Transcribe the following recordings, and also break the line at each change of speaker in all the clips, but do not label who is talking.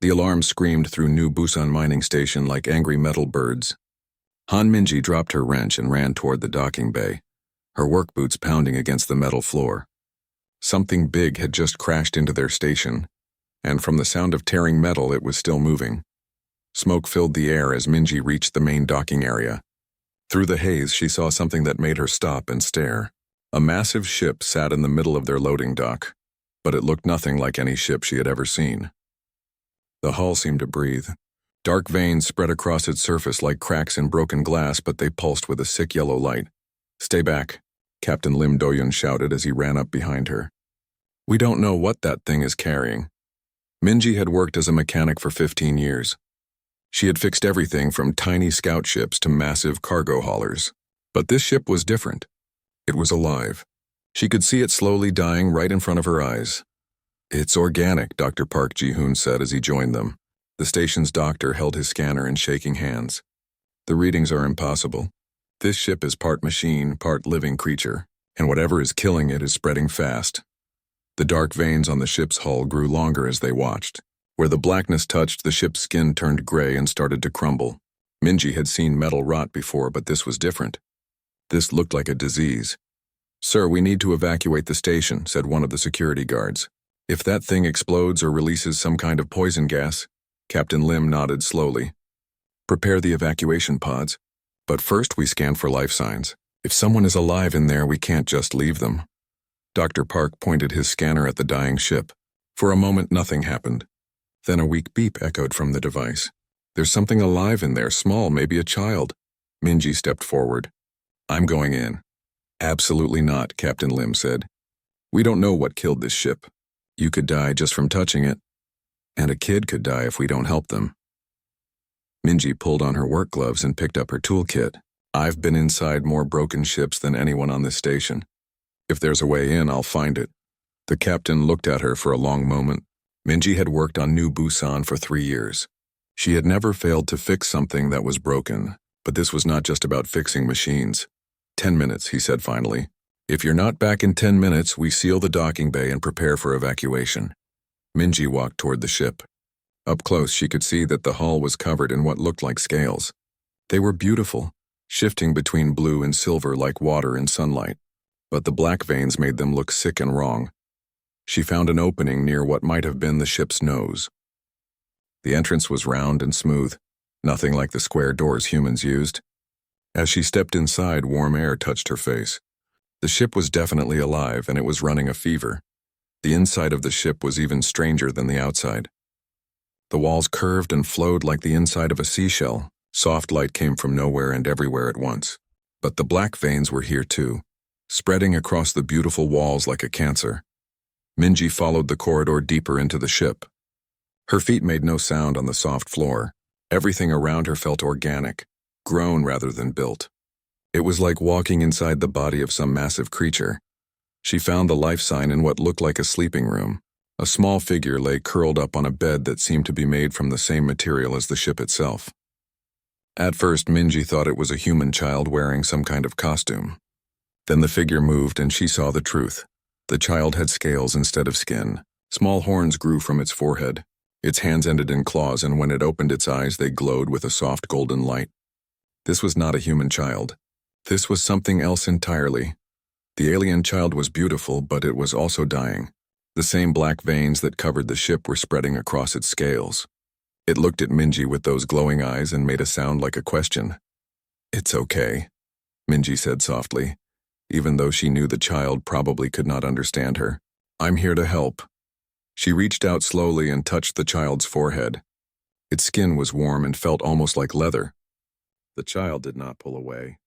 The alarm screamed through New Busan mining station like angry metal birds. Han Minji dropped her wrench and ran toward the docking bay, her work boots pounding against the metal floor. Something big had just crashed into their station, and from the sound of tearing metal it was still moving. Smoke filled the air as Minji reached the main docking area. Through the haze she saw something that made her stop and stare. A massive ship sat in the middle of their loading dock, but it looked nothing like any ship she had ever seen. The hull seemed to breathe. Dark veins spread across its surface like cracks in broken glass, but they pulsed with a sick yellow light. "Stay back," Captain Lim Doyun shouted as he ran up behind her. "We don't know what that thing is carrying." Minji had worked as a mechanic for 15 years. She had fixed everything from tiny scout ships to massive cargo haulers. But this ship was different. It was alive. She could see it slowly dying right in front of her eyes. "It's organic," Dr. Park Ji-hoon said as he joined them. The station's doctor held his scanner in shaking hands. "The readings are impossible. This ship is part machine, part living creature, and whatever is killing it is spreading fast." The dark veins on the ship's hull grew longer as they watched. Where the blackness touched, the ship's skin turned gray and started to crumble. Minji had seen metal rot before, but this was different. This looked like a disease. "Sir, we need to evacuate the station," said one of the security guards. "If that thing explodes or releases some kind of poison gas," Captain Lim nodded slowly. "Prepare the evacuation pods. But first we scan for life signs. If someone is alive in there, we can't just leave them." Dr. Park pointed his scanner at the dying ship. For a moment, nothing happened. Then a weak beep echoed from the device. "There's something alive in there, small, maybe a child." Minji stepped forward. "I'm going in." "Absolutely not," Captain Lim said. "We don't know what killed this ship. You could die just from touching it, and a kid could die if we don't help them." Minji pulled on her work gloves and picked up her toolkit. "I've been inside more broken ships than anyone on this station. If there's a way in, I'll find it." The captain looked at her for a long moment. Minji had worked on New Busan for 3 years. She had never failed to fix something that was broken, but this was not just about fixing machines. 10 minutes, he said finally. "If you're not back in 10 minutes, we seal the docking bay and prepare for evacuation." Minji walked toward the ship. Up close, she could see that the hull was covered in what looked like scales. They were beautiful, shifting between blue and silver like water in sunlight, but the black veins made them look sick and wrong. She found an opening near what might have been the ship's nose. The entrance was round and smooth, nothing like the square doors humans used. As she stepped inside, warm air touched her face. The ship was definitely alive, and it was running a fever. The inside of the ship was even stranger than the outside. The walls curved and flowed like the inside of a seashell. Soft light came from nowhere and everywhere at once. But the black veins were here too, spreading across the beautiful walls like a cancer. Minji followed the corridor deeper into the ship. Her feet made no sound on the soft floor. Everything around her felt organic, grown rather than built. It was like walking inside the body of some massive creature. She found the life sign in what looked like a sleeping room. A small figure lay curled up on a bed that seemed to be made from the same material as the ship itself. At first, Minji thought it was a human child wearing some kind of costume. Then the figure moved and she saw the truth. The child had scales instead of skin. Small horns grew from its forehead. Its hands ended in claws, and when it opened its eyes, they glowed with a soft golden light. This was not a human child. This was something else entirely. The alien child was beautiful, but it was also dying. The same black veins that covered the ship were spreading across its scales. It looked at Minji with those glowing eyes and made a sound like a question. "It's okay," Minji said softly, even though she knew the child probably could not understand her. "I'm here to help." She reached out slowly and touched the child's forehead. Its skin was warm and felt almost like leather. The child did not pull away.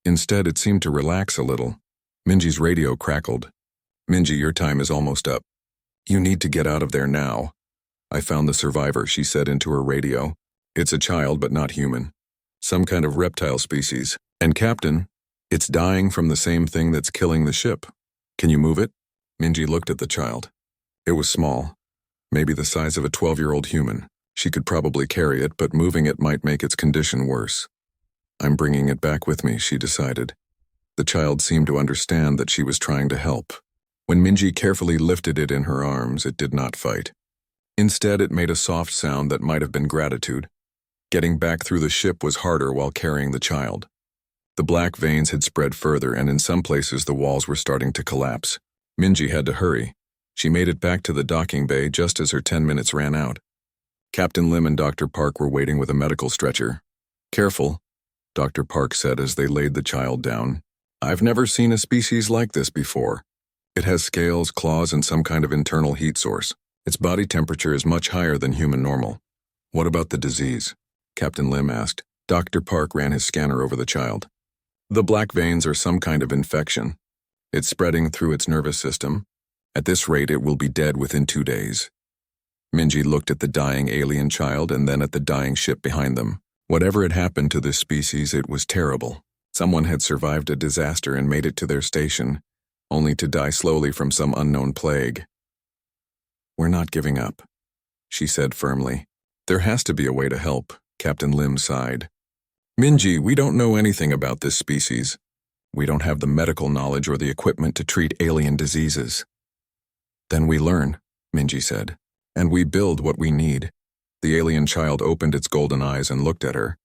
Instead, it seemed to relax a little. Minji's radio crackled. "Minji, your time is almost up. You need to get out of there now." "I found the survivor," she said into her radio. "It's a child, but not human. Some kind of reptile species. And Captain, it's dying from the same thing that's killing the ship. Can you move it?" Minji looked at the child. It was small, maybe the size of a 12-year-old human. She could probably carry it, but moving it might make its condition worse. "I'm bringing it back with me," she decided. The child seemed to understand that she was trying to help. When Minji carefully lifted it in her arms, it did not fight. Instead, it made a soft sound that might have been gratitude. Getting back through the ship was harder while carrying the child. The black veins had spread further, and in some places the walls were starting to collapse. Minji had to hurry. She made it back to the docking bay just as her 10 minutes ran out. Captain Lim and Dr. Park were waiting with a medical stretcher. "Careful," Dr. Park said as they laid the child down. "I've never seen a species like this before. It has scales, claws, and some kind of internal heat source. Its body temperature is much higher than human normal." "What about the disease?" Captain Lim asked. Dr. Park ran his scanner over the child. "The black veins are some kind of infection. It's spreading through its nervous system. At this rate, it will be dead within 2 days." Minji looked at the dying alien child and then at the dying ship behind them. Whatever had happened to this species, it was terrible. Someone had survived a disaster and made it to their station, only to die slowly from some unknown plague. "We're not giving up," she said firmly. "There has to be a way to help," Captain Lim sighed. "Minji, we don't know anything about this species. We don't have the medical knowledge or the equipment to treat alien diseases." "Then we learn," Minji said, "and we build what we need." The alien child opened its golden eyes and looked at her.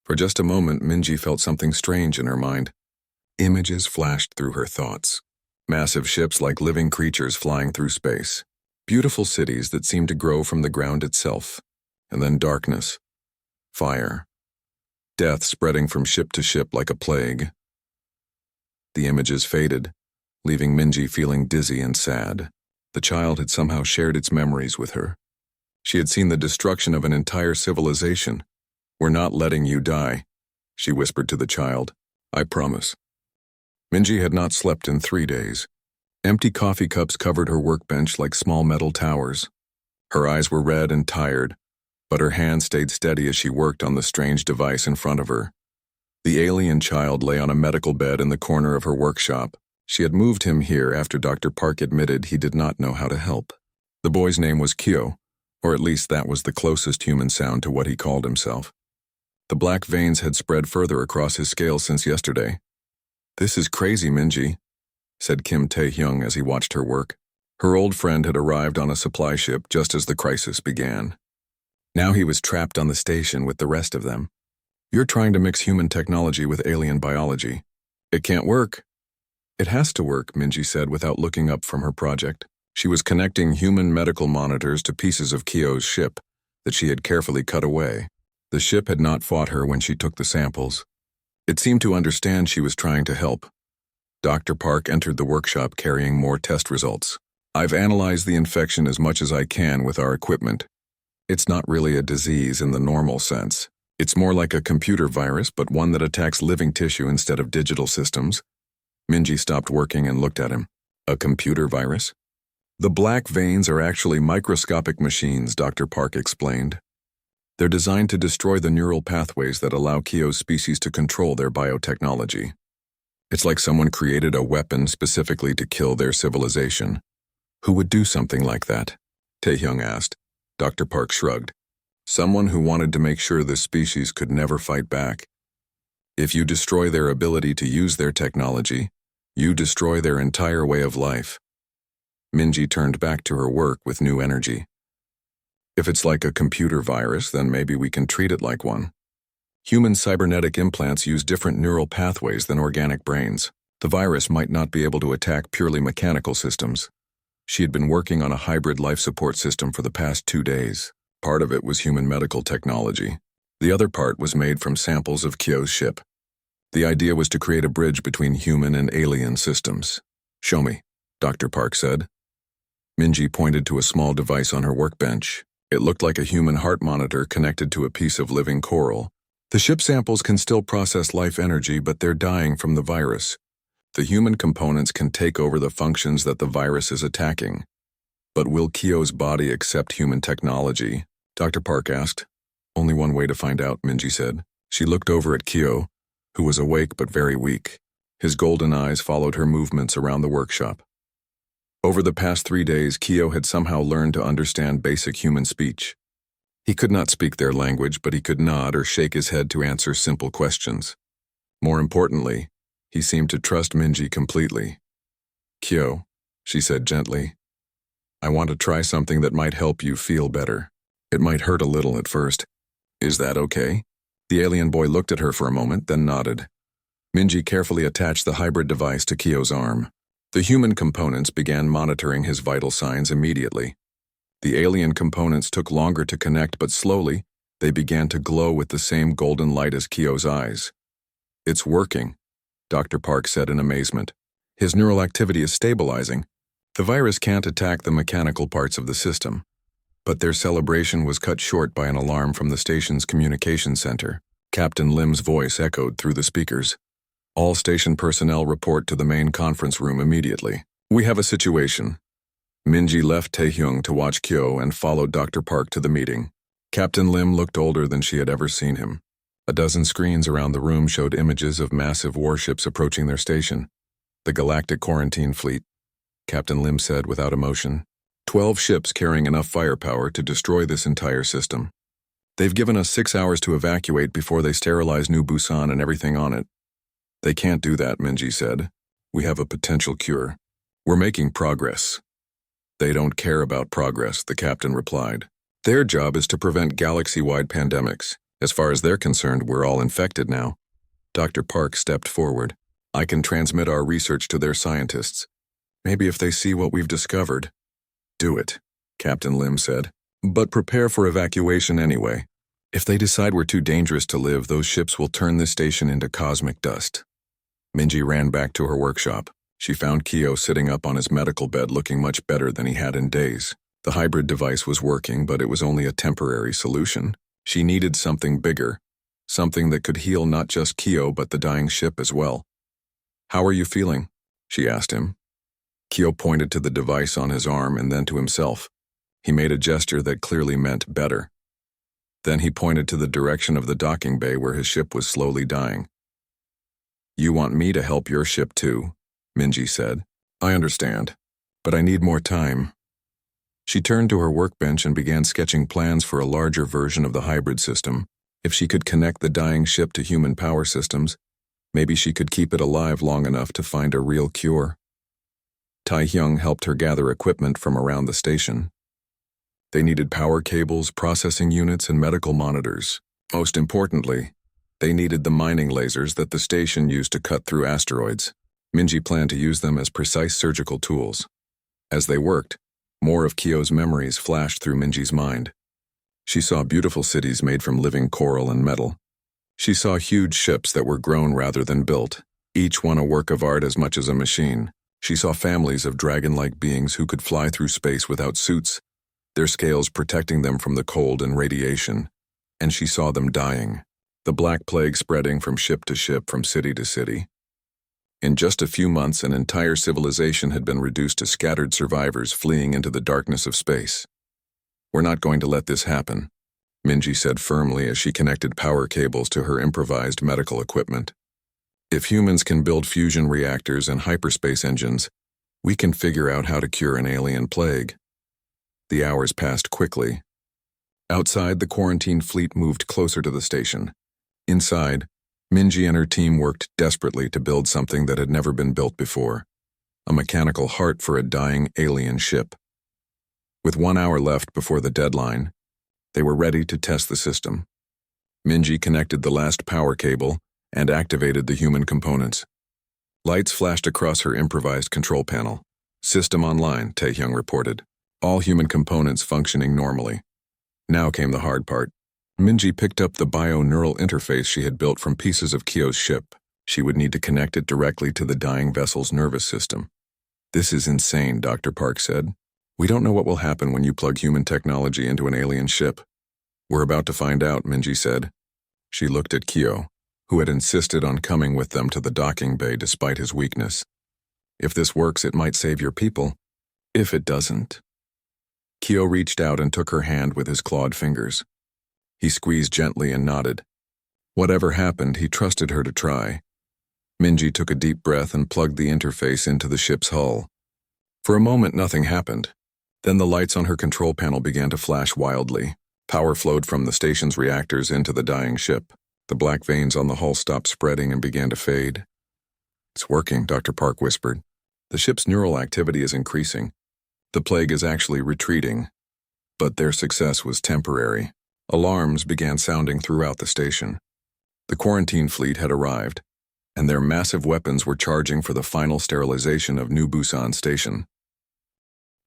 For just a moment, Minji felt something strange in her mind. Images flashed through her thoughts. Massive ships like living creatures flying through space. Beautiful cities that seemed to grow from the ground itself. And then darkness. Fire. Death spreading from ship to ship like a plague. The images faded, leaving Minji feeling dizzy and sad. The child had somehow shared its memories with her. She had seen the destruction of an entire civilization. "We're not letting you die," she whispered to the child. "I promise." Minji had not slept in 3 days. Empty coffee cups covered her workbench like small metal towers. Her eyes were red and tired, but her hands stayed steady as she worked on the strange device in front of her. The alien child lay on a medical bed in the corner of her workshop. She had moved him here after Dr. Park admitted he did not know how to help. The boy's name was Kyo, or at least that was the closest human sound to what he called himself. The black veins had spread further across his scales since yesterday. "This is crazy, Minji," said Kim Tae-hyung as he watched her work. Her old friend had arrived on a supply ship just as the crisis began. Now he was trapped on the station with the rest of them. "You're trying to mix human technology with alien biology. It can't work." "It has to work," Minji said without looking up from her project. She was connecting human medical monitors to pieces of Kyo's ship that she had carefully cut away. The ship had not fought her when she took the samples. It seemed to understand she was trying to help. Dr. Park entered the workshop carrying more test results. "I've analyzed the infection as much as I can with our equipment. It's not really a disease in the normal sense. It's more like a computer virus, but one that attacks living tissue instead of digital systems." Minji stopped working and looked at him. "A computer virus?" "The black veins are actually microscopic machines," Dr. Park explained. "They're designed to destroy the neural pathways that allow Kyo's species to control their biotechnology. It's like someone created a weapon specifically to kill their civilization." "Who would do something like that?" Tae-hyung asked. Dr. Park shrugged. "Someone who wanted to make sure the species could never fight back. If you destroy their ability to use their technology, you destroy their entire way of life." Minji turned back to her work with new energy. "If it's like a computer virus, then maybe we can treat it like one. Human cybernetic implants use different neural pathways than organic brains. The virus might not be able to attack purely mechanical systems." She had been working on a hybrid life support system for the past 2 days. Part of it was human medical technology. The other part was made from samples of Kyo's ship. The idea was to create a bridge between human and alien systems. "Show me," Dr. Park said. Minji pointed to a small device on her workbench. It looked like a human heart monitor connected to a piece of living coral. "The ship samples can still process life energy, but they're dying from the virus. The human components can take over the functions that the virus is attacking. But will Kyo's body accept human technology?" Dr. Park asked. "Only one way to find out," Minji said. She looked over at Kyo, who was awake but very weak. His golden eyes followed her movements around the workshop. Over the past 3 days, Kyo had somehow learned to understand basic human speech. He could not speak their language, but he could nod or shake his head to answer simple questions. More importantly, he seemed to trust Minji completely. "Kyo," she said gently, I want to try something that might help you feel better. It might hurt a little at first. Is that okay? The alien boy looked at her for a moment, then nodded. Minji carefully attached the hybrid device to Kyo's arm. The human components began monitoring his vital signs immediately. The alien components took longer to connect, but slowly, they began to glow with the same golden light as Kyo's eyes. It's working, Dr. Park said in amazement. His neural activity is stabilizing. The virus can't attack the mechanical parts of the system. But their celebration was cut short by an alarm from the station's communication center. Captain Lim's voice echoed through the speakers. All station personnel report to the main conference room immediately. We have a situation. Minji left Taehyung to watch Kyo and followed Dr. Park to the meeting. Captain Lim looked older than she had ever seen him. A dozen screens around the room showed images of massive warships approaching their station. The Galactic Quarantine Fleet, Captain Lim said without emotion. 12 ships carrying enough firepower to destroy this entire system. They've given us 6 hours to evacuate before they sterilize New Busan and everything on it. They can't do that, Minji said. We have a potential cure. We're making progress. They don't care about progress, the captain replied. Their job is to prevent galaxy-wide pandemics. As far as they're concerned, we're all infected now. Dr. Park stepped forward. I can transmit our research to their scientists. Maybe if they see what we've discovered. Do it, Captain Lim said. But prepare for evacuation anyway. If they decide we're too dangerous to live, those ships will turn this station into cosmic dust. Minji ran back to her workshop. She found Kyo sitting up on his medical bed looking much better than he had in days. The hybrid device was working, but it was only a temporary solution. She needed something bigger, something that could heal not just Kyo but the dying ship as well. How are you feeling? She asked him. Kyo pointed to the device on his arm and then to himself. He made a gesture that clearly meant better. Then he pointed to the direction of the docking bay where his ship was slowly dying. You want me to help your ship too, Minji said. I understand, but I need more time. She turned to her workbench and began sketching plans for a larger version of the hybrid system. If she could connect the dying ship to human power systems, maybe she could keep it alive long enough to find a real cure. Taehyung helped her gather equipment from around the station. They needed power cables, processing units, and medical monitors. Most importantly, they needed the mining lasers that the station used to cut through asteroids. Minji planned to use them as precise surgical tools. As they worked, more of Kyo's memories flashed through Minji's mind. She saw beautiful cities made from living coral and metal. She saw huge ships that were grown rather than built, each one a work of art as much as a machine. She saw families of dragon-like beings who could fly through space without suits, their scales protecting them from the cold and radiation. And she saw them dying, the Black Plague spreading from ship to ship, from city to city. In just a few months, an entire civilization had been reduced to scattered survivors fleeing into the darkness of space. We're not going to let this happen, Minji said firmly as she connected power cables to her improvised medical equipment. If humans can build fusion reactors and hyperspace engines, we can figure out how to cure an alien plague. The hours passed quickly. Outside, the quarantine fleet moved closer to the station. Inside, Minji and her team worked desperately to build something that had never been built before, a mechanical heart for a dying alien ship. With 1 hour left before the deadline, they were ready to test the system. Minji connected the last power cable and activated the human components. Lights flashed across her improvised control panel. System online, Taehyung reported. All human components functioning normally. Now came the hard part. Minji picked up the bio-neural interface she had built from pieces of Kyo's ship. She would need to connect it directly to the dying vessel's nervous system. This is insane, Dr. Park said. We don't know what will happen when you plug human technology into an alien ship. We're about to find out, Minji said. She looked at Kyo, who had insisted on coming with them to the docking bay despite his weakness. If this works, it might save your people. If it doesn't. Kyo reached out and took her hand with his clawed fingers. He squeezed gently and nodded. Whatever happened, he trusted her to try. Minji took a deep breath and plugged the interface into the ship's hull. For a moment, nothing happened. Then the lights on her control panel began to flash wildly. Power flowed from the station's reactors into the dying ship. The black veins on the hull stopped spreading and began to fade. It's working, Dr. Park whispered. The ship's neural activity is increasing. The plague is actually retreating. But their success was temporary. Alarms began sounding throughout the station. The quarantine fleet had arrived, and their massive weapons were charging for the final sterilization of New Busan Station.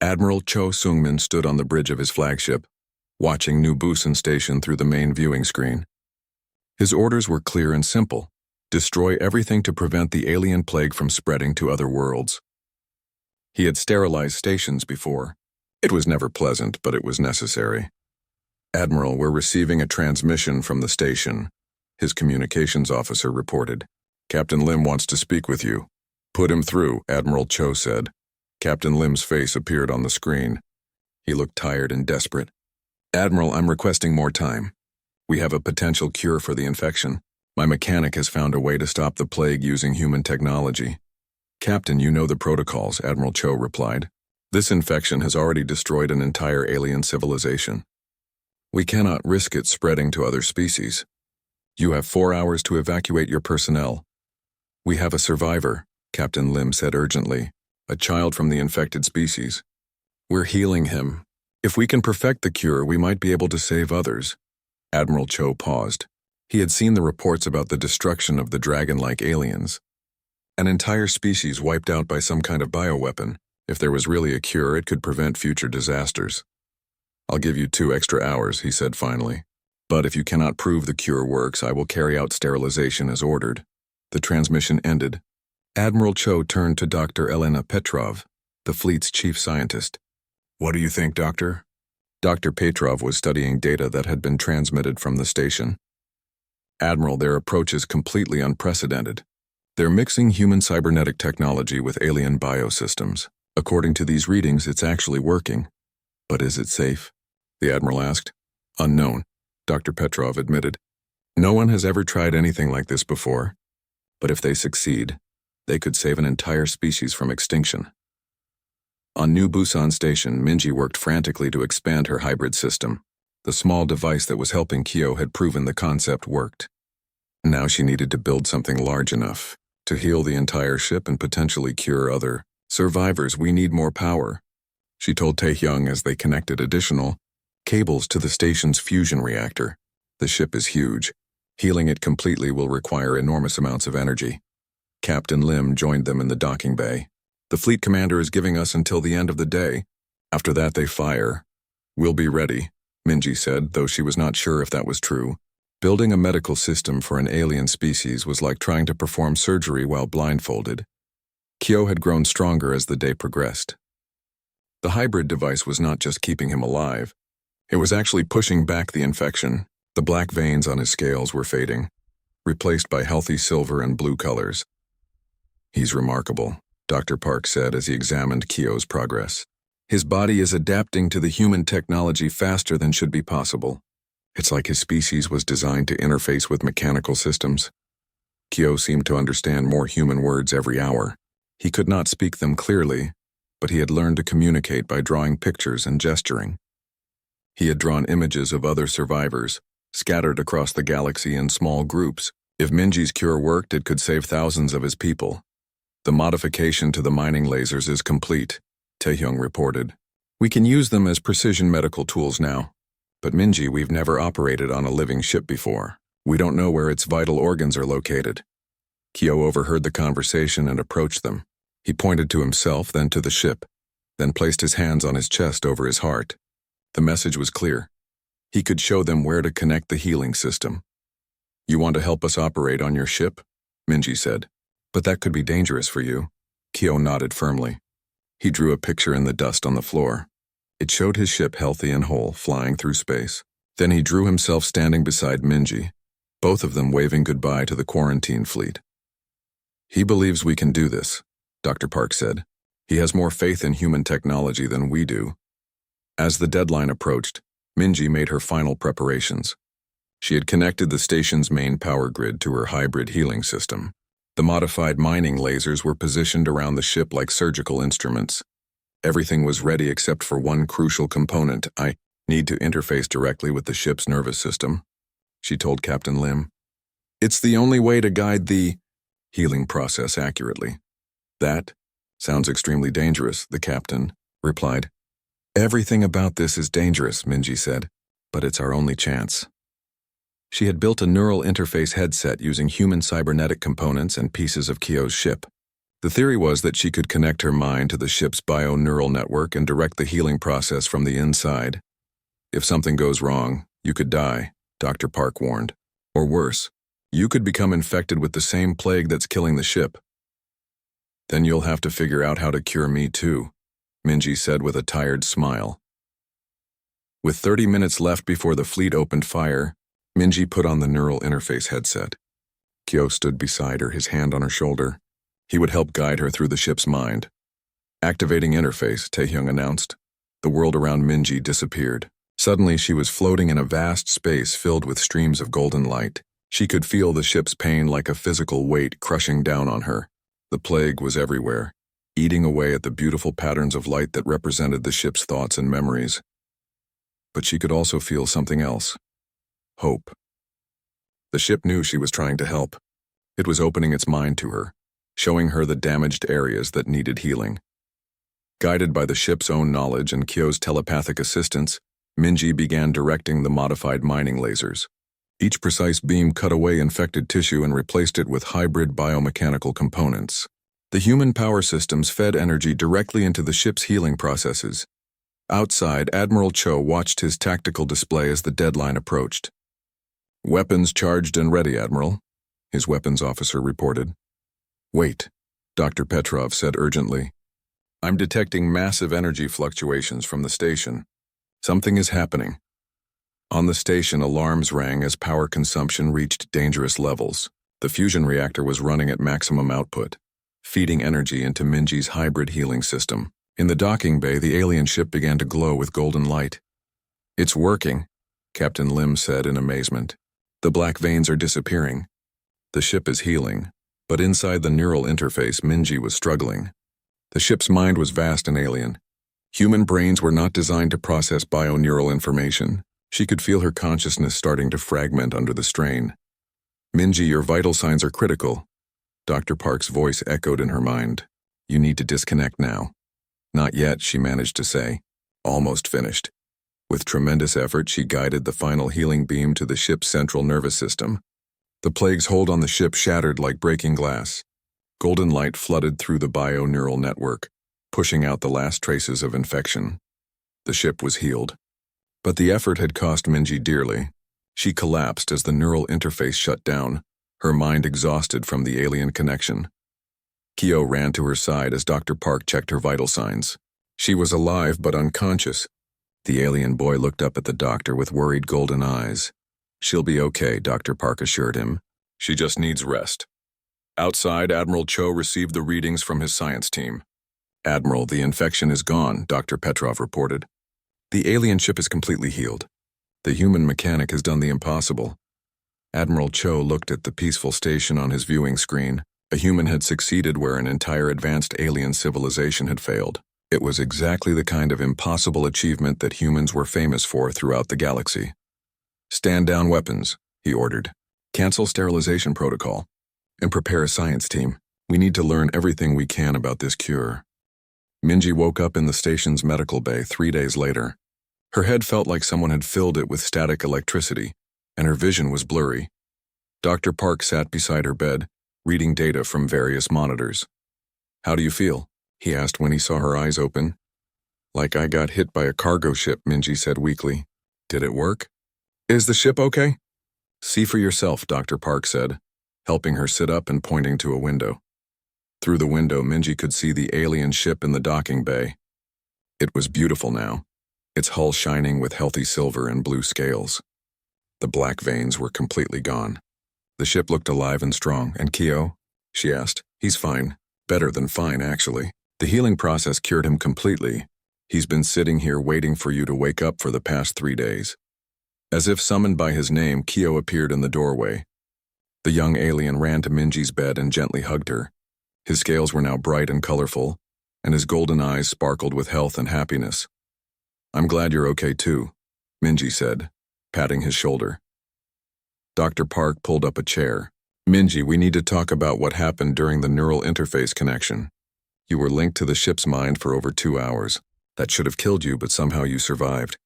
Admiral Cho Sung-min stood on the bridge of his flagship, watching New Busan Station through the main viewing screen. His orders were clear and simple: destroy everything to prevent the alien plague from spreading to other worlds. He had sterilized stations before. It was never pleasant, but it was necessary. "Admiral, we're receiving a transmission from the station," his communications officer reported. "Captain Lim wants to speak with you." "Put him through," Admiral Cho said. Captain Lim's face appeared on the screen. He looked tired and desperate. "Admiral, I'm requesting more time. We have a potential cure for the infection. My mechanic has found a way to stop the plague using human technology." "Captain, you know the protocols," Admiral Cho replied. "This infection has already destroyed an entire alien civilization. We cannot risk it spreading to other species. You have 4 hours to evacuate your personnel." "We have a survivor," Captain Lim said urgently, "a child from the infected species. We're healing him. If we can perfect the cure, we might be able to save others." Admiral Cho paused. He had seen the reports about the destruction of the dragon-like aliens. An entire species wiped out by some kind of bioweapon. If there was really a cure, it could prevent future disasters. "I'll give you 2 extra hours," he said finally. "But if you cannot prove the cure works, I will carry out sterilization as ordered." The transmission ended. Admiral Cho turned to Dr. Elena Petrov, the fleet's chief scientist. "What do you think, Doctor?" Dr. Petrov was studying data that had been transmitted from the station. "Admiral, their approach is completely unprecedented. They're mixing human cybernetic technology with alien biosystems. According to these readings, it's actually working. But is it safe?" the Admiral asked. "Unknown," Dr. Petrov admitted. "No one has ever tried anything like this before. But if they succeed, they could save an entire species from extinction." On New Busan Station, Minji worked frantically to expand her hybrid system. The small device that was helping Kyo had proven the concept worked. Now she needed to build something large enough to heal the entire ship and potentially cure other survivors. "We need more power," she told Taehyung as they connected additional cables to the station's fusion reactor. "The ship is huge. Healing it completely will require enormous amounts of energy." Captain Lim joined them in the docking bay. "The fleet commander is giving us until the end of the day. After that they fire. We'll be ready," Minji said, though she was not sure if that was true. Building a medical system for an alien species was like trying to perform surgery while blindfolded. Kyo had grown stronger as the day progressed. The hybrid device was not just keeping him alive. It was actually pushing back the infection. The black veins on his scales were fading, replaced by healthy silver and blue colors. "He's remarkable," Dr. Park said as he examined Kyo's progress. "His body is adapting to the human technology faster than should be possible. It's like his species was designed to interface with mechanical systems." Kyo seemed to understand more human words every hour. He could not speak them clearly, but he had learned to communicate by drawing pictures and gesturing. He had drawn images of other survivors, scattered across the galaxy in small groups. If Minji's cure worked, it could save thousands of his people. "The modification to the mining lasers is complete," Taehyung reported. "We can use them as precision medical tools now. But Minji, we've never operated on a living ship before. We don't know where its vital organs are located." Kyo overheard the conversation and approached them. He pointed to himself, then to the ship, then placed his hands on his chest over his heart. The message was clear. He could show them where to connect the healing system. "You want to help us operate on your ship?" Minji said. "But that could be dangerous for you." Kyo nodded firmly. He drew a picture in the dust on the floor. It showed his ship healthy and whole, flying through space. Then he drew himself standing beside Minji, both of them waving goodbye to the quarantine fleet. "He believes we can do this," Dr. Park said. "He has more faith in human technology than we do." As the deadline approached, Minji made her final preparations. She had connected the station's main power grid to her hybrid healing system. The modified mining lasers were positioned around the ship like surgical instruments. Everything was ready except for one crucial component. "I need to interface directly with the ship's nervous system," she told Captain Lim. "It's the only way to guide the healing process accurately." "That sounds extremely dangerous," the captain replied. Everything about this is dangerous, Minji said, but it's our only chance. She had built a neural interface headset using human cybernetic components and pieces of Kyo's ship. The theory was that she could connect her mind to the ship's bio-neural network and direct the healing process from the inside. If something goes wrong, you could die, Dr. Park warned. Or worse, you could become infected with the same plague that's killing the ship. Then you'll have to figure out how to cure me too, Minji said with a tired smile. With 30 minutes left before the fleet opened fire, Minji put on the neural interface headset. Kyo stood beside her, his hand on her shoulder. He would help guide her through the ship's mind. Activating interface, Taehyung announced. The world around Minji disappeared. Suddenly she was floating in a vast space filled with streams of golden light. She could feel the ship's pain like a physical weight crushing down on her. The plague was everywhere, eating away at the beautiful patterns of light that represented the ship's thoughts and memories. But she could also feel something else. Hope. The ship knew she was trying to help. It was opening its mind to her, showing her the damaged areas that needed healing. Guided by the ship's own knowledge and Kyo's telepathic assistance, Minji began directing the modified mining lasers. Each precise beam cut away infected tissue and replaced it with hybrid biomechanical components. The human power systems fed energy directly into the ship's healing processes. Outside, Admiral Cho watched his tactical display as the deadline approached. "Weapons charged and ready, Admiral," his weapons officer reported. "Wait," Dr. Petrov said urgently. "I'm detecting massive energy fluctuations from the station. Something is happening." On the station, alarms rang as power consumption reached dangerous levels. The fusion reactor was running at maximum output, feeding energy into Minji's hybrid healing system. In the docking bay, the alien ship began to glow with golden light. "It's working," Captain Lim said in amazement. "The black veins are disappearing. The ship is healing." But inside the neural interface, Minji was struggling. The ship's mind was vast and alien. Human brains were not designed to process bio-neural information. She could feel her consciousness starting to fragment under the strain. "Minji, your vital signs are critical." Dr. Park's voice echoed in her mind. "You need to disconnect now." "Not yet," she managed to say. "Almost finished." With tremendous effort, she guided the final healing beam to the ship's central nervous system. The plague's hold on the ship shattered like breaking glass. Golden light flooded through the bio-neural network, pushing out the last traces of infection. The ship was healed. But the effort had cost Minji dearly. She collapsed as the neural interface shut down, her mind exhausted from the alien connection. Kyo ran to her side as Dr. Park checked her vital signs. She was alive but unconscious. The alien boy looked up at the doctor with worried golden eyes. "She'll be okay," Dr. Park assured him. "She just needs rest." Outside, Admiral Cho received the readings from his science team. "Admiral, the infection is gone," Dr. Petrov reported. "The alien ship is completely healed. The human mechanic has done the impossible." Admiral Cho looked at the peaceful station on his viewing screen. A human had succeeded where an entire advanced alien civilization had failed. It was exactly the kind of impossible achievement that humans were famous for throughout the galaxy. "Stand down weapons," he ordered. "Cancel sterilization protocol. And prepare a science team. We need to learn everything we can about this cure." Minji woke up in the station's medical bay 3 days later. Her head felt like someone had filled it with static electricity, and her vision was blurry. Dr. Park sat beside her bed, reading data from various monitors. "How do you feel?" he asked when he saw her eyes open. "Like I got hit by a cargo ship," Minji said weakly. "Did it work?" "Is the ship okay?" "See for yourself," Dr. Park said, helping her sit up and pointing to a window. Through the window, Minji could see the alien ship in the docking bay. It was beautiful now, its hull shining with healthy silver and blue scales. The black veins were completely gone. The ship looked alive and strong. "And Kyo?" she asked. "He's fine. Better than fine, actually. The healing process cured him completely. He's been sitting here waiting for you to wake up for the past 3 days." As if summoned by his name, Kyo appeared in the doorway. The young alien ran to Minji's bed and gently hugged her. His scales were now bright and colorful, and his golden eyes sparkled with health and happiness. "I'm glad you're okay too," Minji said, patting his shoulder. Dr. Park pulled up a chair. "Minji, we need to talk about what happened during the neural interface connection. You were linked to the ship's mind for over 2 hours. That should have killed you, but somehow you survived.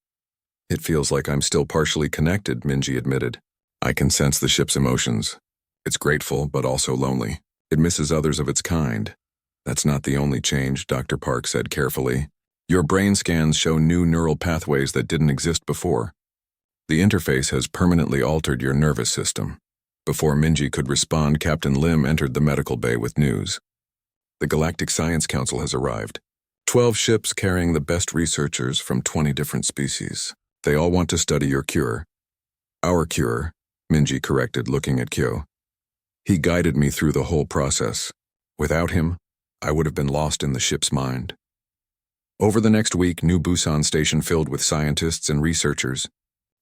It feels like I'm still partially connected, Minji admitted. I can sense the ship's emotions. It's grateful, but also lonely. It misses others of its kind. That's not the only change, Dr. Park said carefully. Your brain scans show new neural pathways that didn't exist before. The interface has permanently altered your nervous system. Before Minji could respond, Captain Lim entered the medical bay with news. The Galactic Science Council has arrived. 12 ships carrying the best researchers from 20 different species. They all want to study your cure. Our cure, Minji corrected, looking at Kyo. He guided me through the whole process. Without him, I would have been lost in the ship's mind. Over the next week, New Busan Station filled with scientists and researchers.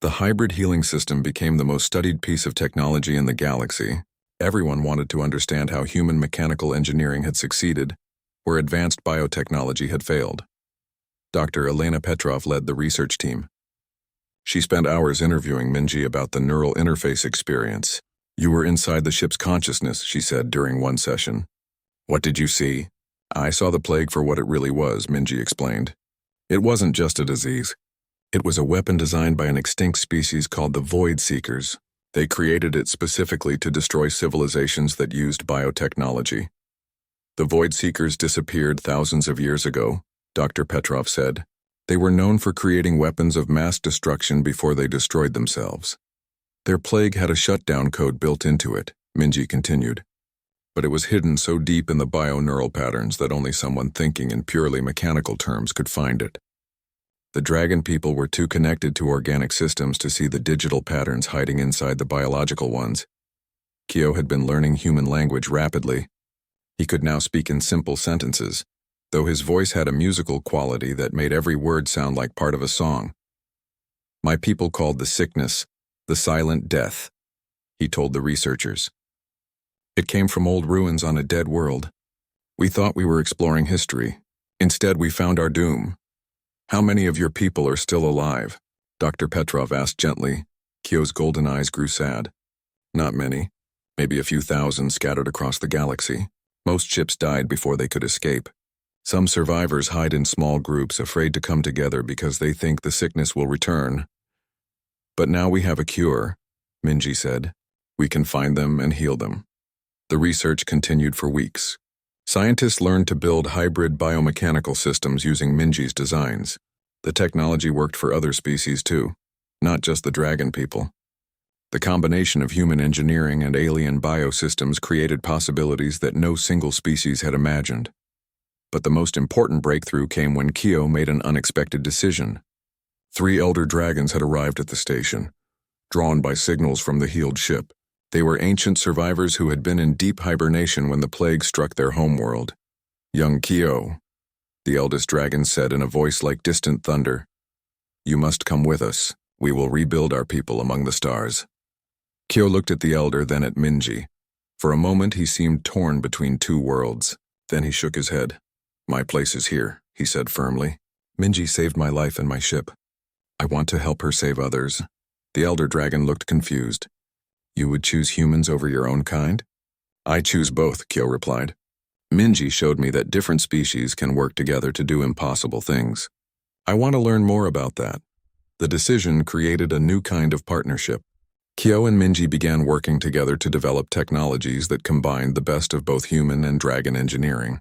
The hybrid healing system became the most studied piece of technology in the galaxy. Everyone wanted to understand how human mechanical engineering had succeeded, where advanced biotechnology had failed. Dr. Elena Petrov led the research team. She spent hours interviewing Minji about the neural interface experience. You were inside the ship's consciousness, she said during one session. What did you see? I saw the plague for what it really was, Minji explained. It wasn't just a disease. It was a weapon designed by an extinct species called the Void Seekers. They created it specifically to destroy civilizations that used biotechnology. The Void Seekers disappeared thousands of years ago, Dr. Petrov said. They were known for creating weapons of mass destruction before they destroyed themselves. Their plague had a shutdown code built into it, Minji continued. But it was hidden so deep in the bioneural patterns that only someone thinking in purely mechanical terms could find it. The dragon people were too connected to organic systems to see the digital patterns hiding inside the biological ones. Kyo had been learning human language rapidly. He could now speak in simple sentences, though his voice had a musical quality that made every word sound like part of a song. My people called the sickness the silent death, he told the researchers. It came from old ruins on a dead world. We thought we were exploring history. Instead, we found our doom. How many of your people are still alive? Dr. Petrov asked gently. Kyo's golden eyes grew sad. Not many. Maybe a few thousand scattered across the galaxy. Most ships died before they could escape. Some survivors hide in small groups, afraid to come together because they think the sickness will return. But now we have a cure, Minji said. We can find them and heal them. The research continued for weeks. Scientists learned to build hybrid biomechanical systems using Minji's designs. The technology worked for other species too, not just the dragon people. The combination of human engineering and alien biosystems created possibilities that no single species had imagined. But the most important breakthrough came when Kyo made an unexpected decision. 3 elder dragons had arrived at the station, drawn by signals from the healed ship. They were ancient survivors who had been in deep hibernation when the plague struck their homeworld. Young Kyo, the eldest dragon said in a voice like distant thunder, you must come with us. We will rebuild our people among the stars. Kyo looked at the elder, then at Minji. For a moment he seemed torn between two worlds. Then he shook his head. My place is here, he said firmly. Minji saved my life and my ship. I want to help her save others. The elder dragon looked confused. You would choose humans over your own kind? I choose both, Kyo replied. Minji showed me that different species can work together to do impossible things. I want to learn more about that. The decision created a new kind of partnership. Kyo and Minji began working together to develop technologies that combined the best of both human and dragon engineering.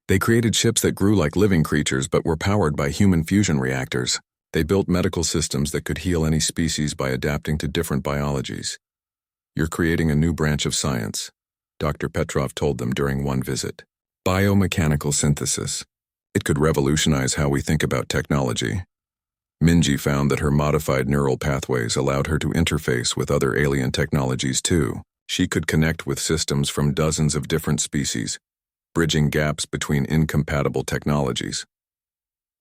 They created ships that grew like living creatures but were powered by human fusion reactors. They built medical systems that could heal any species by adapting to different biologies. You're creating a new branch of science, Dr. Petrov told them during one visit. Biomechanical synthesis. It could revolutionize how we think about technology. Minji found that her modified neural pathways allowed her to interface with other alien technologies too. She could connect with systems from dozens of different species, bridging gaps between incompatible technologies.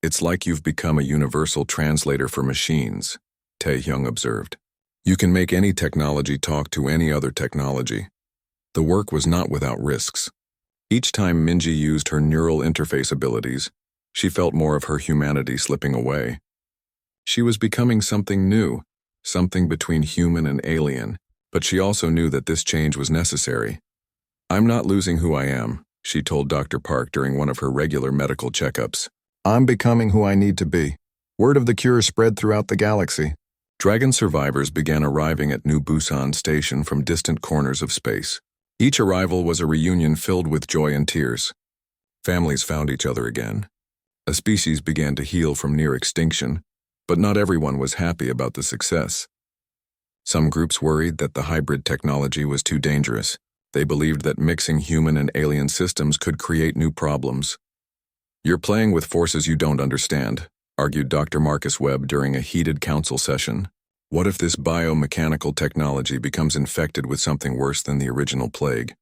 It's like you've become a universal translator for machines, Tae-hyung observed. You can make any technology talk to any other technology. The work was not without risks. Each time Minji used her neural interface abilities, she felt more of her humanity slipping away. She was becoming something new, something between human and alien, but she also knew that this change was necessary. I'm not losing who I am, she told Dr. Park during one of her regular medical checkups. I'm becoming who I need to be. Word of the cure spread throughout the galaxy. Dragon survivors began arriving at New Busan Station from distant corners of space. Each arrival was a reunion filled with joy and tears. Families found each other again. A species began to heal from near extinction, but not everyone was happy about the success. Some groups worried that the hybrid technology was too dangerous. They believed that mixing human and alien systems could create new problems. "You're playing with forces you don't understand," argued Dr. Marcus Webb during a heated council session. "What if this biomechanical technology becomes infected with something worse than the original plague?"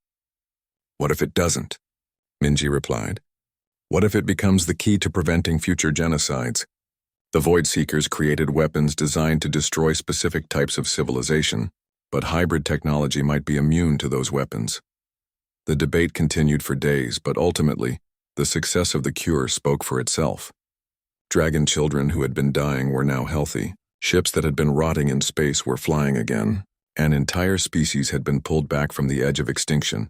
"What if it doesn't?" Minji replied. "What if it becomes the key to preventing future genocides?" The Void Seekers created weapons designed to destroy specific types of civilization, but hybrid technology might be immune to those weapons. The debate continued for days, but ultimately, the success of the cure spoke for itself. Dragon children who had been dying were now healthy. Ships that had been rotting in space were flying again. An entire species had been pulled back from the edge of extinction.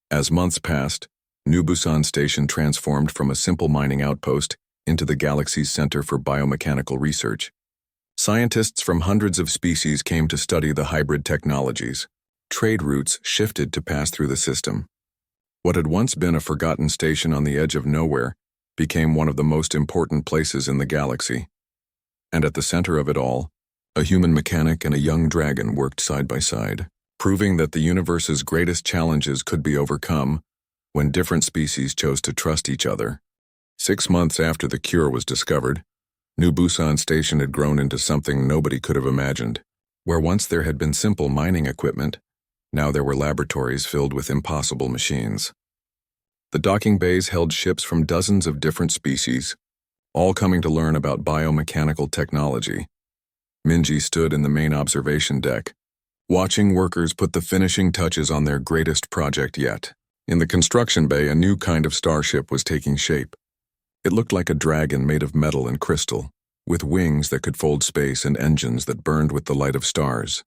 As months passed, New Busan Station transformed from a simple mining outpost into the galaxy's center for biomechanical research. Scientists from hundreds of species came to study the hybrid technologies. Trade routes shifted to pass through the system. What had once been a forgotten station on the edge of nowhere became one of the most important places in the galaxy. And at the center of it all, a human mechanic and a young dragon worked side by side, proving that the universe's greatest challenges could be overcome when different species chose to trust each other. 6 months after the cure was discovered, New Busan Station had grown into something nobody could have imagined. Where once there had been simple mining equipment, now there were laboratories filled with impossible machines. The docking bays held ships from dozens of different species, all coming to learn about biomechanical technology. Minji stood in the main observation deck, watching workers put the finishing touches on their greatest project yet. In the construction bay, a new kind of starship was taking shape. It looked like a dragon made of metal and crystal, with wings that could fold space and engines that burned with the light of stars.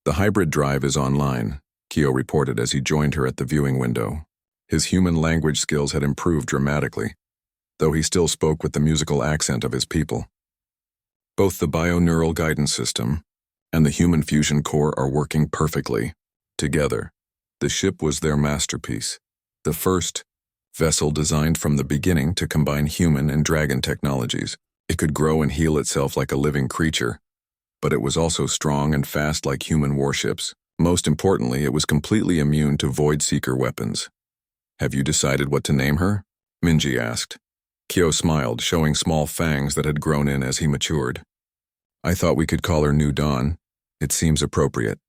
"The hybrid drive is online," Kyo reported as he joined her at the viewing window. His human language skills had improved dramatically, though he still spoke with the musical accent of his people. "Both the bioneural guidance system and the human fusion core are working perfectly. Together, the ship was their masterpiece, the first vessel designed from the beginning to combine human and dragon technologies. It could grow and heal itself like a living creature, but it was also strong and fast like human warships. Most importantly, it was completely immune to Void Seeker weapons." "Have you decided what to name her?" Minji asked. Kyo smiled, showing small fangs that had grown in as he matured. "I thought we could call her New Dawn. It seems appropriate."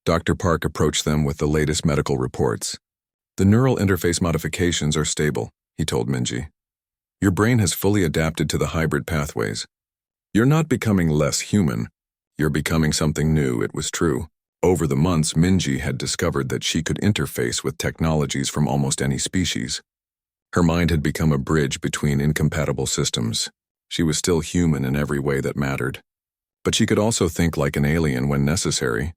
Dr. Park approached them with the latest medical reports. "The neural interface modifications are stable," he told Minji. "Your brain has fully adapted to the hybrid pathways. You're not becoming less human. You're becoming something new," it was true. Over the months, Minji had discovered that she could interface with technologies from almost any species. Her mind had become a bridge between incompatible systems. She was still human in every way that mattered. But she could also think like an alien when necessary.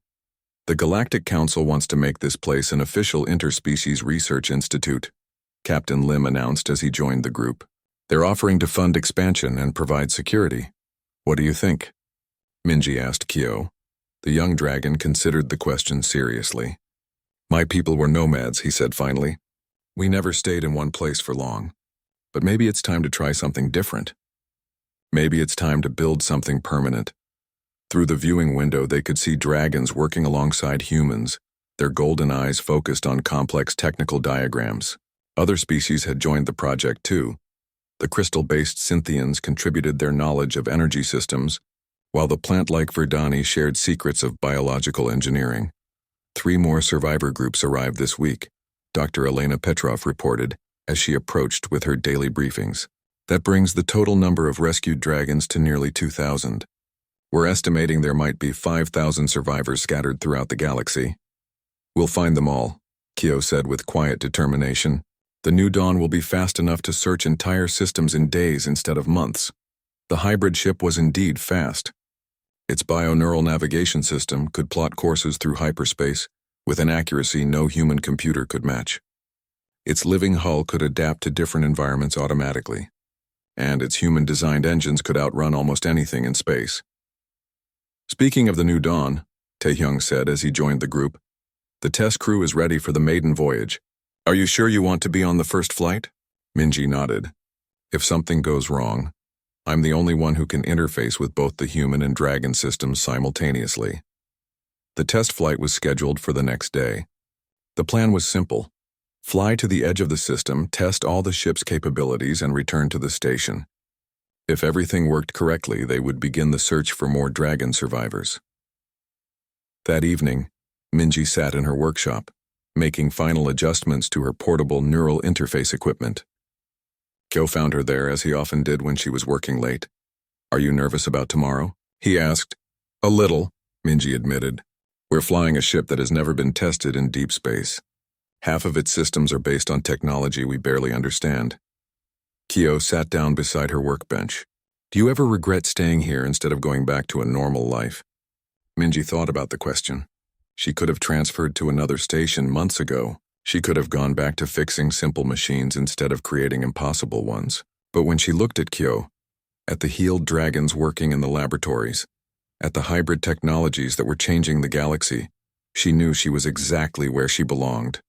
"The Galactic Council wants to make this place an official interspecies research institute," Captain Lim announced as he joined the group. "They're offering to fund expansion and provide security. What do you think?" Minji asked Kyo. The young dragon considered the question seriously. "My people were nomads," he said finally. "We never stayed in one place for long. But maybe it's time to try something different. Maybe it's time to build something permanent." Through the viewing window, they could see dragons working alongside humans, their golden eyes focused on complex technical diagrams. Other species had joined the project too. The crystal-based Synthians contributed their knowledge of energy systems, while the plant-like Verdani shared secrets of biological engineering. 3 more survivor groups arrived this week, Dr. Elena Petrov reported as she approached with her daily briefings. "That brings the total number of rescued dragons to nearly 2,000. We're estimating there might be 5,000 survivors scattered throughout the galaxy." "We'll find them all," Kyo said with quiet determination. "The New Dawn will be fast enough to search entire systems in days instead of months." The hybrid ship was indeed fast. Its bioneural navigation system could plot courses through hyperspace with an accuracy no human computer could match. Its living hull could adapt to different environments automatically. and its human-designed engines could outrun almost anything in space. Speaking of the new dawn, Taehyung said as he joined the group, the test crew is ready for the maiden voyage. Are you sure you want to be on the first flight? Minji nodded. If something goes wrong, I'm the only one who can interface with both the human and dragon systems simultaneously. The test flight was scheduled for the next day. The plan was simple. Fly to the edge of the system, test all the ship's capabilities, and return to the station. If everything worked correctly, they would begin the search for more dragon survivors. That evening, Minji sat in her workshop, making final adjustments to her portable neural interface equipment. Kyo found her there as he often did when she was working late. Are you nervous about tomorrow? He asked. A little, Minji admitted. We're flying a ship that has never been tested in deep space. Half of its systems are based on technology we barely understand. Kyo sat down beside her workbench. Do you ever regret staying here instead of going back to a normal life? Minji thought about the question. She could have transferred to another station months ago. She could have gone back to fixing simple machines instead of creating impossible ones. But when she looked at Kyo, at the healed dragons working in the laboratories, at the hybrid technologies that were changing the galaxy, she knew she was exactly where she belonged.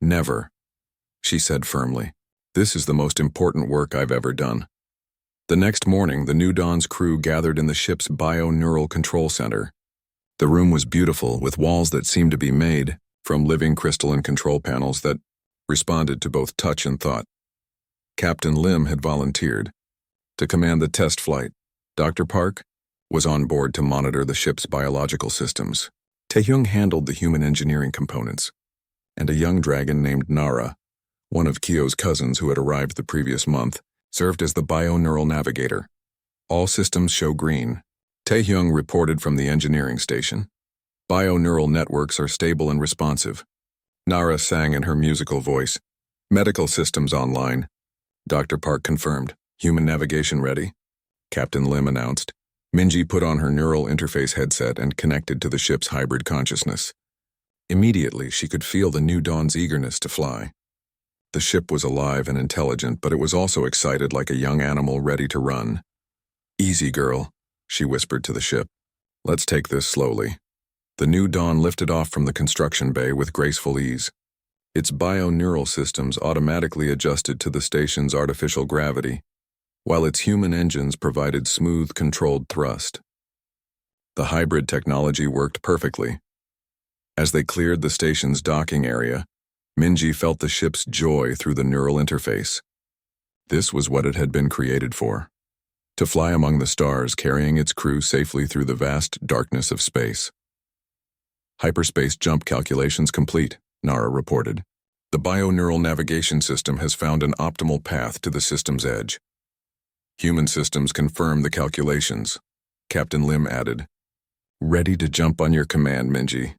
Never, she said firmly. This is the most important work I've ever done. The next morning, the New Dawn's crew gathered in the ship's bio-neural control center. The room was beautiful, with walls that seemed to be made from living crystalline control panels that responded to both touch and thought. Captain Lim had volunteered to command the test flight. Dr. Park was on board to monitor the ship's biological systems. Taehyung handled the human engineering components, and a young dragon named Nara, one of Kyo's cousins who had arrived the previous month, served as the bio-neural navigator. All systems show green. Taehyung reported from the engineering station. Bio-neural networks are stable and responsive. Nara sang in her musical voice. Medical systems online. Dr. Park confirmed. Human navigation ready? Captain Lim announced. Minji put on her neural interface headset and connected to the ship's hybrid consciousness. Immediately, she could feel the New Dawn's eagerness to fly. The ship was alive and intelligent, but it was also excited like a young animal ready to run. Easy, girl, she whispered to the ship. Let's take this slowly. The New Dawn lifted off from the construction bay with graceful ease. Its bio-neural systems automatically adjusted to the station's artificial gravity, while its human engines provided smooth, controlled thrust. The hybrid technology worked perfectly. As they cleared the station's docking area, Minji felt the ship's joy through the neural interface. This was what it had been created for. To fly among the stars, carrying its crew safely through the vast darkness of space. Hyperspace jump calculations complete, Nara reported. The bio-neural navigation system has found an optimal path to the system's edge. Human systems confirm the calculations, Captain Lim added. Ready to jump on your command, Minji.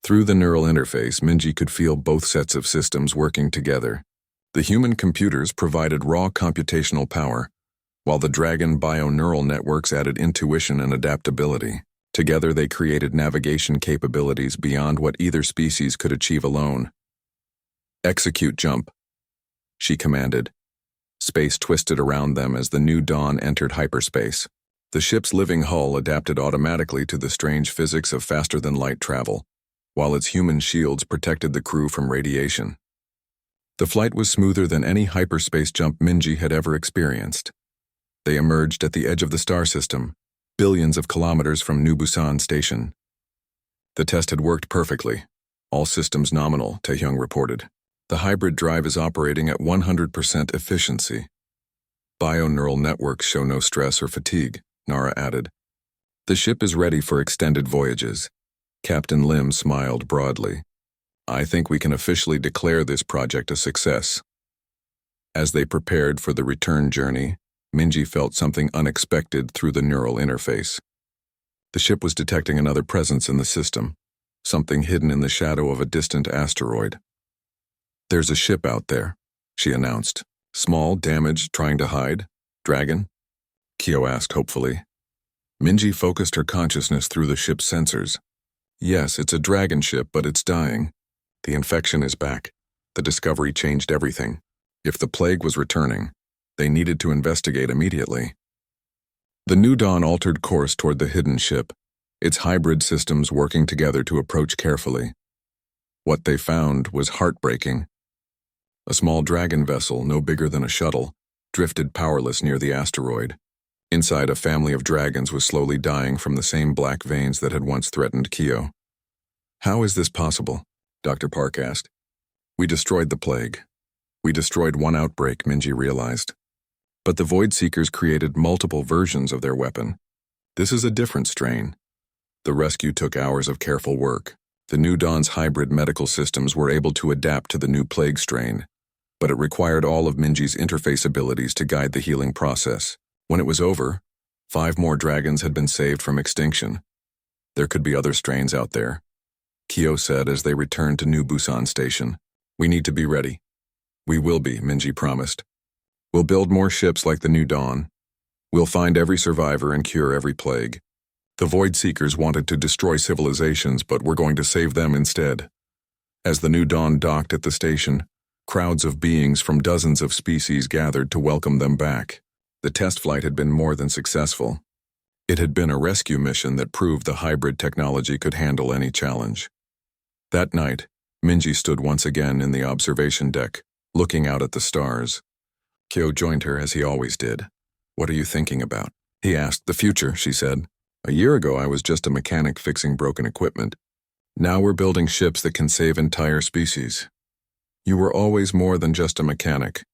Through the neural interface, Minji could feel both sets of systems working together. The human computers provided raw computational power, while the dragon bio-neural networks added intuition and adaptability. Together they created navigation capabilities beyond what either species could achieve alone. Execute jump, she commanded. Space twisted around them as the New Dawn entered hyperspace. The ship's living hull adapted automatically to the strange physics of faster-than-light travel, while its human shields protected the crew from radiation. The flight was smoother than any hyperspace jump Minji had ever experienced. They emerged at the edge of the star system, billions of kilometers from New Busan Station. The test had worked perfectly. All systems nominal, Taehyung reported. The hybrid drive is operating at 100% efficiency. Bio-neural networks show no stress or fatigue, Nara added. The ship is ready for extended voyages. Captain Lim smiled broadly. I think we can officially declare this project a success. As they prepared for the return journey, Minji felt something unexpected through the neural interface. The ship was detecting another presence in the system, something hidden in the shadow of a distant asteroid. There's a ship out there, she announced. Small, damaged, trying to hide? Dragon? Kyo asked hopefully. Minji focused her consciousness through the ship's sensors. Yes, it's a dragon ship, but it's dying. The infection is back. The discovery changed everything. If the plague was returning, They needed to investigate immediately. The New Dawn altered course toward the hidden ship, its hybrid systems working together to approach carefully. What they found was heartbreaking. A small dragon vessel, no bigger than a shuttle, drifted powerless near the asteroid. Inside, a family of dragons was slowly dying from the same black veins that had once threatened Kyo. "How is this possible?" Dr. Park asked. "We destroyed the plague. We destroyed one outbreak," Minji realized. But the Void Seekers created multiple versions of their weapon. This is a different strain. The rescue took hours of careful work. The New Dawn's hybrid medical systems were able to adapt to the new plague strain, but it required all of Minji's interface abilities to guide the healing process. When it was over, 5 more dragons had been saved from extinction. There could be other strains out there, Kyo said as they returned to New Busan Station. "We need to be ready." "We will be," Minji promised. "We'll build more ships like the New Dawn. We'll find every survivor and cure every plague. The Void Seekers wanted to destroy civilizations, but we're going to save them instead." As the New Dawn docked at the station, crowds of beings from dozens of species gathered to welcome them back. The test flight had been more than successful. It had been a rescue mission that proved the hybrid technology could handle any challenge. That night, Minji stood once again in the observation deck, looking out at the stars. Kyo joined her as he always did. "What are you thinking about?" he asked. "The future," she said. "A year ago I was just a mechanic fixing broken equipment. Now we're building ships that can save entire species." "You were always more than just a mechanic,"